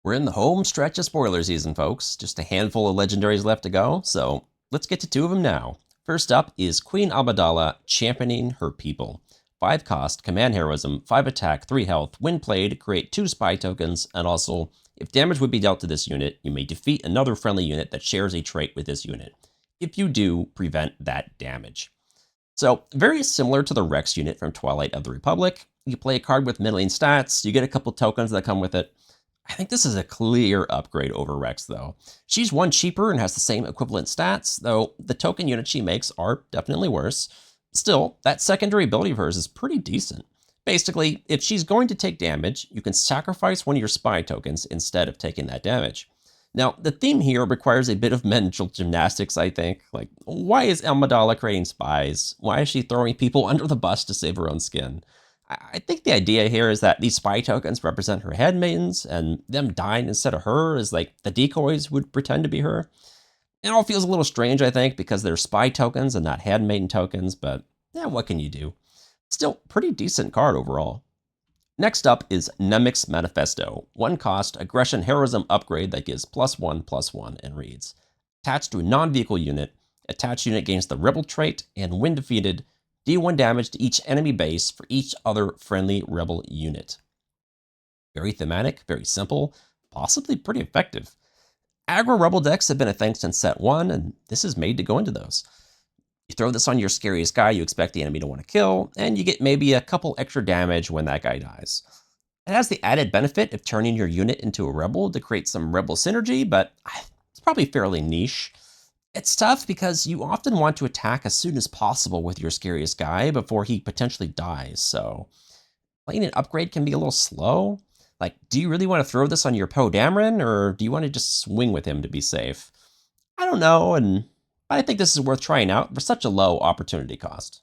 We're in the home stretch of spoiler season, folks. Just a handful of legendaries left to go, so let's get to two of them now. First up is Queen Amidala championing her people. 5 cost, command heroism, 5 attack, 3 health. When played, create 2 spy tokens, and also, if damage would be dealt to this unit, you may defeat another friendly unit that shares a trait with this unit. If you do, prevent that damage. So, very similar to the Rex unit from Twilight of the Republic. You play a card with middling stats, you get a couple tokens that come with it. I think this is a clear upgrade over Rex, though. She's 1 cheaper and has the same equivalent stats, though the token units she makes are definitely worse. Still, that secondary ability of hers is pretty decent. Basically, if she's going to take damage, you can sacrifice one of your spy tokens instead of taking that damage. Now, the theme here requires a bit of mental gymnastics, I think. Like, why is Amidala creating spies? Why is she throwing people under the bus to save her own skin? I think the idea here is that these spy tokens represent her handmaidens, and them dying instead of her is like the decoys would pretend to be her. It all feels a little strange, I think, because they're spy tokens and not handmaiden tokens, but yeah, what can you do? Still, pretty decent card overall. Next up is Nemik's Manifesto. 1 cost, aggression heroism upgrade that gives +1/+1 and reads: attached to a non-vehicle unit, attached unit gains the rebel trait, and when defeated, D1 damage to each enemy base for each other friendly rebel unit. Very thematic, very simple, possibly pretty effective. Aggro rebel decks have been a thing since set 1, and this is made to go into those. You throw this on your scariest guy you expect the enemy to want to kill, and you get maybe a couple extra damage when that guy dies. It has the added benefit of turning your unit into a rebel to create some rebel synergy, but it's probably fairly niche. It's tough because you often want to attack as soon as possible with your scariest guy before he potentially dies, so playing an upgrade can be a little slow. Like, do you really want to throw this on your Poe Dameron, or do you want to just swing with him to be safe? I don't know, but I think this is worth trying out for such a low opportunity cost.